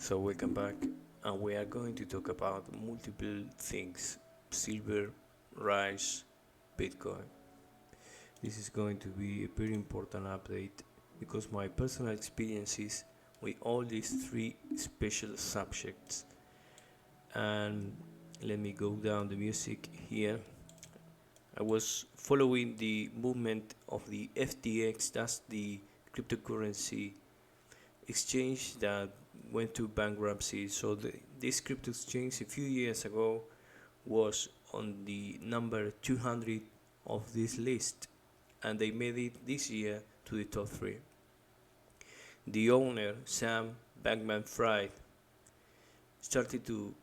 So welcome back, and we are going to talk about multiple things: silver, rice, Bitcoin. This is going to be a very important update because my personal experiences with all these three special subjects. And let me go down the music here. I was following the movement of the FTX, that's the cryptocurrency exchange that went to bankruptcy. So this crypto exchange a few years ago was on the number 200 of this list, and they made it this year to the top three. The owner, Sam Bankman-Fried, started to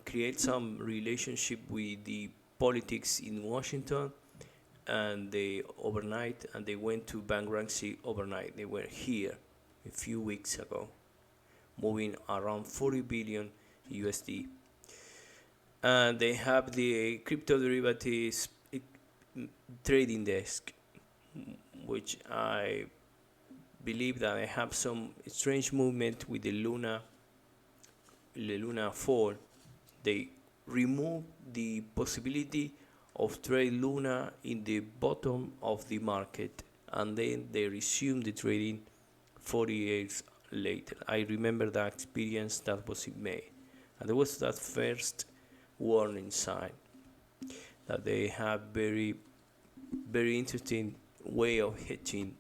create some relationship with the politics in Washington, and they went to bankruptcy overnight. They were here a few weeks ago, moving around 40 billion USD. And they have the crypto derivatives trading desk, which I believe that I have some strange movement with the Luna fall. They remove the possibility of trade Luna in the bottom of the market, and then they resume the trading 48 later. I remember that experience that was in May, and there was that first warning sign that they have very interesting way of hedging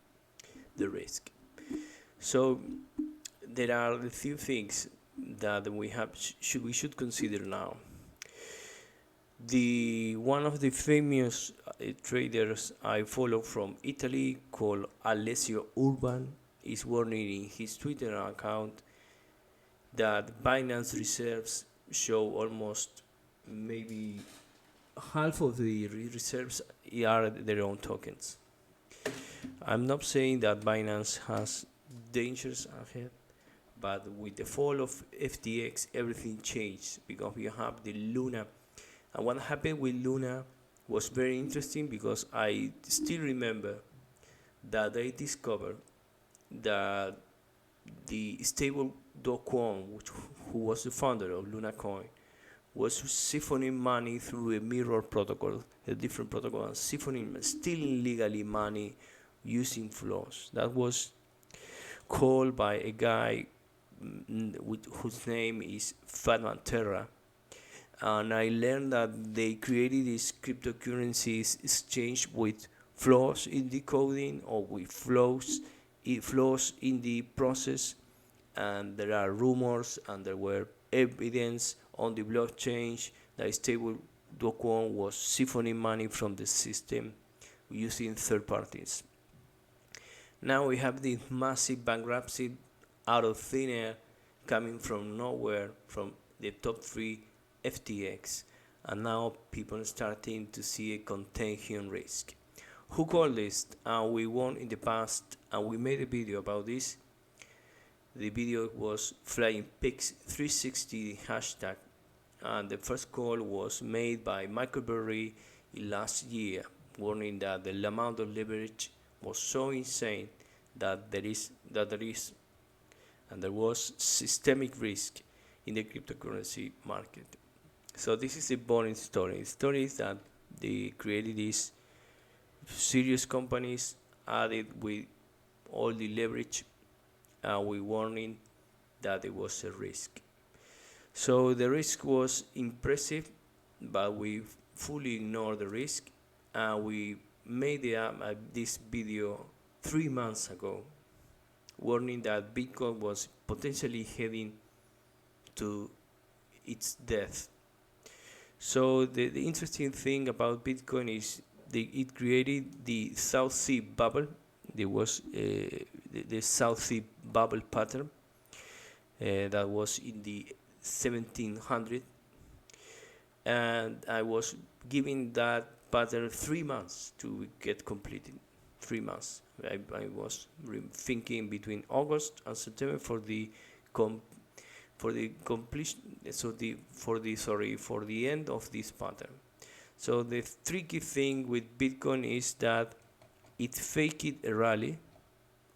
the risk. So there are a few things that we should consider now. The one of the famous traders I follow from Italy, called Alessio Urban, is warning in his Twitter account that Binance reserves show almost maybe half of the reserves are their own tokens. I'm not saying that Binance has dangers ahead, but with the fall of FTX, everything changed because you have the Luna. And what happened with Luna was very interesting because I still remember that they discovered that the stable Do Kwon, who was the founder of Luna Coin, was siphoning money through a mirror protocol, a different protocol, and siphoning, stealing legally money using flows. That was called by a guy whose name is Fatman Terra. And I learned that they created this cryptocurrencies exchange with flaws in the coding or with flaws in the process, and there are rumors and there were evidence on the blockchain that stable Do Kwon was siphoning money from the system using third parties. Now we have this massive bankruptcy out of thin air, coming from nowhere, from the top three FTX, and now people are starting to see a contagion risk. Who called this? We won in the past, and we made a video about this. The video was Flying Pigs 360 hashtag, and the first call was made by Michael Burry last year, warning that the amount of leverage was so insane that there was systemic risk in the cryptocurrency market. So this is a boring story. The story is that they created these serious companies, added with all the leverage, and we warning that it was a risk. So the risk was impressive, but we fully ignored the risk, and we made this video 3 months ago, warning that Bitcoin was potentially heading to its death. So the interesting thing about Bitcoin is it created the South Sea bubble. There was the South Sea bubble pattern that was in the 1700, and I was giving that pattern 3 months to get completed. 3 months. I was thinking between August and September for the completion. So for the end of this pattern. So the tricky thing with Bitcoin is that it faked a rally,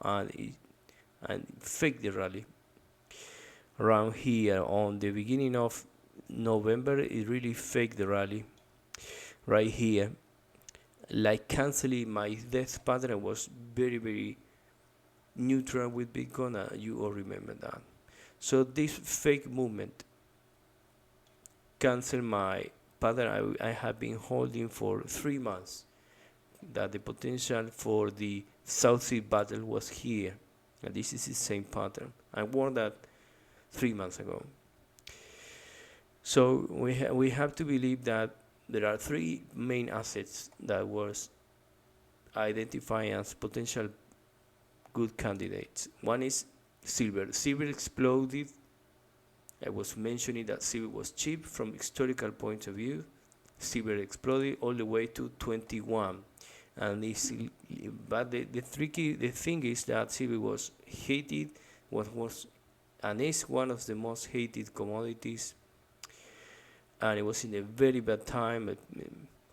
and faked the rally, around here on the beginning of November. It really faked the rally right here, like canceling my death pattern. Was very neutral with Bitcoin, you all remember that. So this fake movement canceled my pattern I have been holding for 3 months, that the potential for the South Sea battle was here, and this is the same pattern. I warned that 3 months ago. So we have to believe that there are three main assets that was identified as potential good candidates. One is silver. Silver exploded. I was mentioning that silver was cheap from historical point of view. Silver exploded all the way to 21, and but the thing is that silver was hated, was and is one of the most hated commodities, and it was in a very bad time.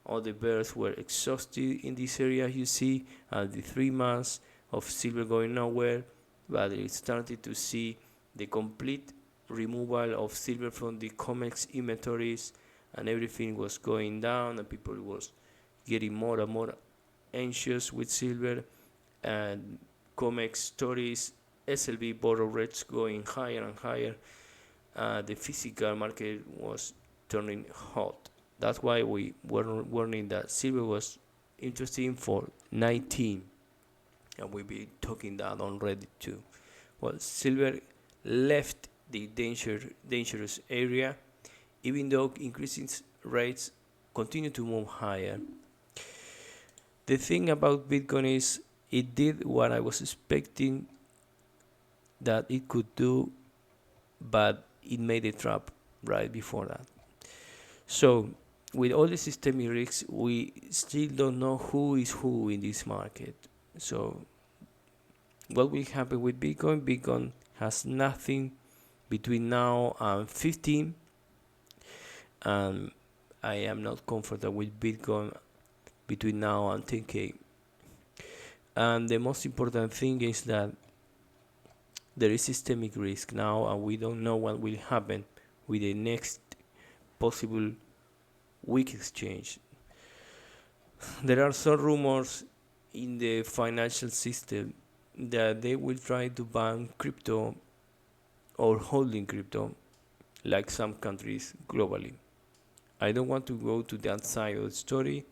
All the bears were exhausted in this area, you see, and the 3 months of silver going nowhere, but it started to see the complete removal of silver from the COMEX inventories, and everything was going down, and people was getting more and more anxious with silver, and COMEX stories, SLB borrow rates going higher and higher. The physical market was turning hot. That's why we were warning that silver was interesting for 19, and we'll be talking that already too. Well, silver left the dangerous area, even though increasing rates continue to move higher. The thing about Bitcoin is it did what I was expecting that it could do, but it made a trap right before that. So with all the systemic risks, we still don't know who is who in this market. So what will happen with Bitcoin? Bitcoin has nothing between now and 15, and I am not comfortable with Bitcoin between now and 10k. And the most important thing is that there is systemic risk now, and we don't know what will happen with the next possible weak exchange. There are some rumors in the financial system that they will try to ban crypto or holding crypto like some countries globally. I don't want to go to that side of the story,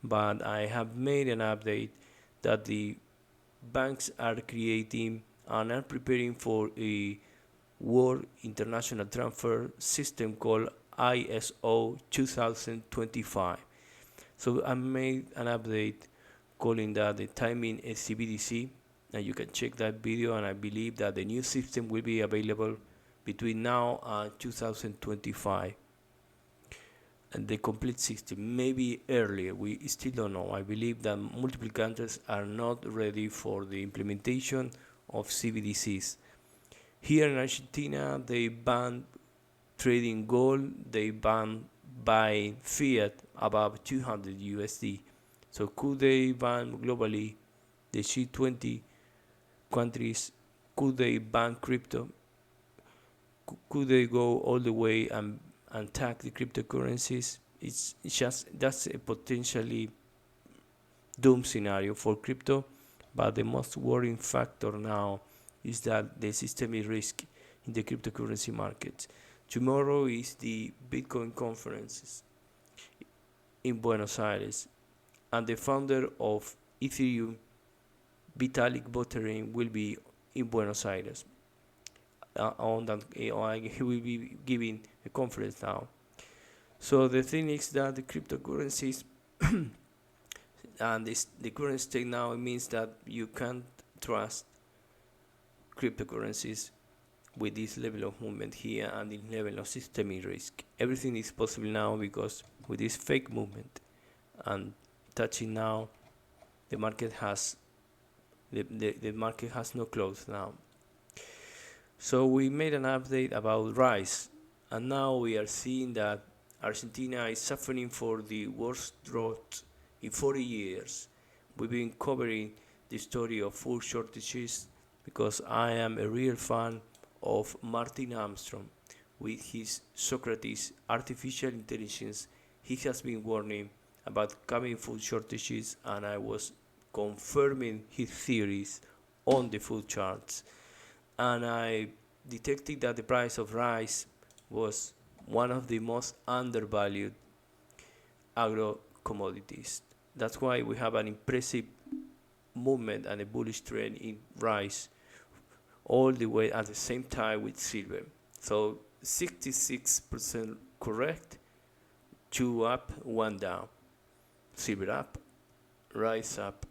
but I have made an update that the banks are creating and are preparing for a world international transfer system called ISO 2025. So I made an update calling that the timing CBDC, and you can check that video, and I believe that the new system will be available between now and 2025, and the complete system maybe earlier, we still don't know. I believe that multiple countries are not ready for the implementation of CBDCs. Here in Argentina, they banned trading gold, they banned buying fiat above 200 USD. So could they ban globally the G20 countries? Could they ban crypto? Could they go all the way and attack the cryptocurrencies? It's just, that's a potentially doom scenario for crypto, but the most worrying factor now is that the systemic risk in the cryptocurrency market. Tomorrow is the Bitcoin conference in Buenos Aires, and the founder of Ethereum, Vitalik Buterin, will be in Buenos Aires. On that, he will be giving a conference now. So the thing is that the cryptocurrencies and the current state now, it means that you can't trust cryptocurrencies with this level of movement here and the level of systemic risk. Everything is possible now because with this fake movement and touching now, the market has the market has no close now. So we made an update about rice, and now we are seeing that Argentina is suffering for the worst drought in 40 years. We've been covering the story of food shortages because I am a real fan of Martin Armstrong with his Socrates artificial intelligence. He has been warning about coming food shortages, and I was confirming his theories on the food charts. And I detected that the price of rice was one of the most undervalued agro commodities. That's why we have an impressive movement and a bullish trend in rice all the way at the same time with silver. So 66% correct, 2 up, 1 down. Silver up, rice up,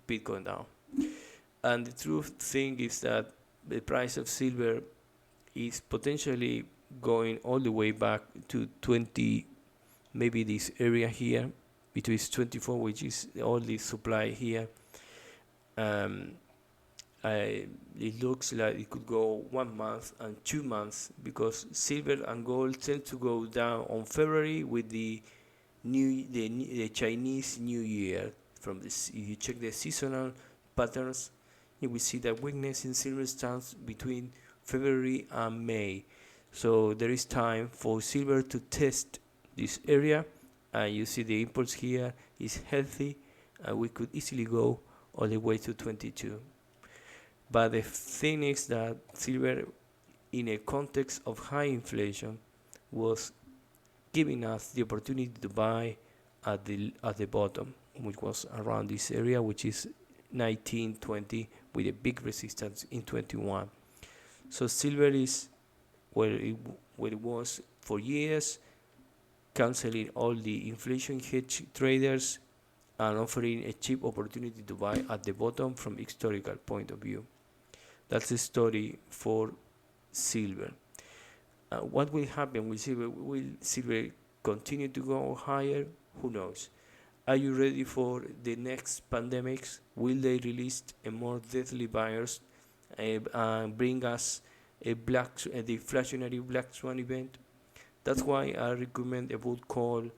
Bitcoin down. And the truth thing is that the price of silver is potentially going all the way back to 20, maybe this area here, between 24, which is all the supply here. It looks like it could go 1 month and 2 months, because silver and gold tend to go down on February with the Chinese New Year. From this, if you check the seasonal patterns, you will see that weakness in silver stands between February and May. So there is time for silver to test this area, and you see the impulse here is healthy, and we could easily go all the way to 22. But the thing is that silver, in a context of high inflation, was giving us the opportunity to buy at the bottom, which was around this area, which is 1920, with a big resistance in 21. So silver is where it was for years, canceling all the inflation hedge traders and offering a cheap opportunity to buy at the bottom from historical point of view. That's the story for silver. What will happen with silver? Will silver continue to go higher? Who knows? Are you ready for the next pandemics? Will they release a more deadly virus and bring us a deflationary black swan event? That's why I recommend a book called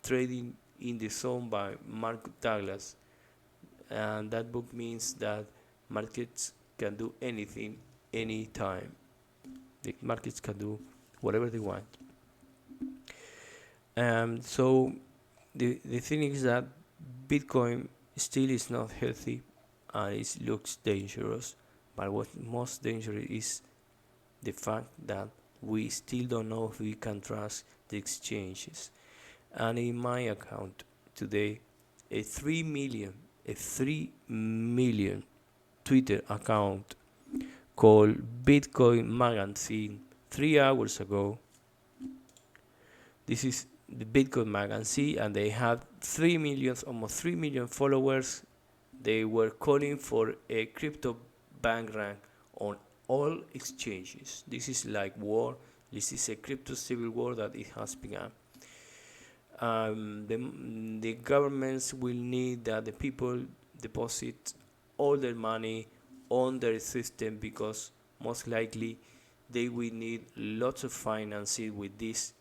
Trading in the Zone by Mark Douglas. And that book means that markets can do anything, anytime. The markets can do whatever they want. So the thing is that Bitcoin still is not healthy, and it looks dangerous. But what's most dangerous is the fact that we still don't know if we can trust the exchanges. And in my account today, a 3 million Twitter account called Bitcoin Magazine 3 hours ago. This is the Bitcoin Magazine, and they had almost 3 million followers. They were calling for a crypto bank rank on all exchanges. This is like war. This is a crypto civil war that it has begun. The governments will need that the people deposit all their money on their system, because most likely they will need lots of financing with this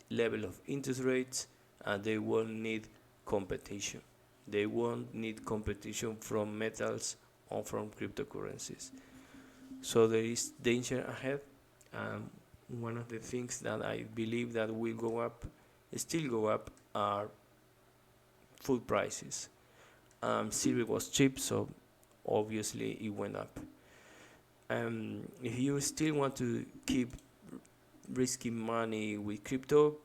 level of interest rates, and they won't need competition. They won't need competition from metals or from cryptocurrencies. So there is danger ahead. One of the things that I believe that will still go up, are food prices. Silver was cheap, so obviously it went up. If you still want to keep risking money with crypto,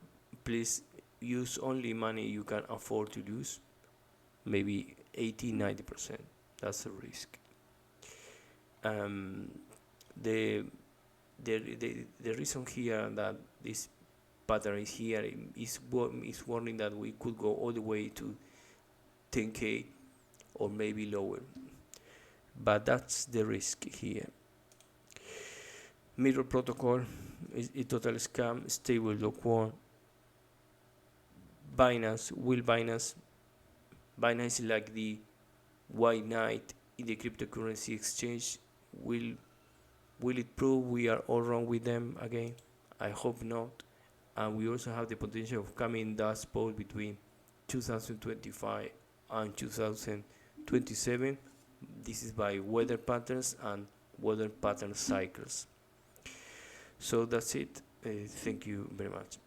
please use only money you can afford to lose, maybe 80-90%. That's a risk. The reason here that this pattern is here is warning that we could go all the way to 10k or maybe lower, but that's the risk here. Mirror protocol is a total scam. Stable.coin. Binance is like the white knight in the cryptocurrency exchange. Will it prove we are all wrong with them again? I hope not. And we also have the potential of coming dust bowl between 2025 and 2027. This is by weather patterns and weather pattern cycles. So that's it. Thank you very much.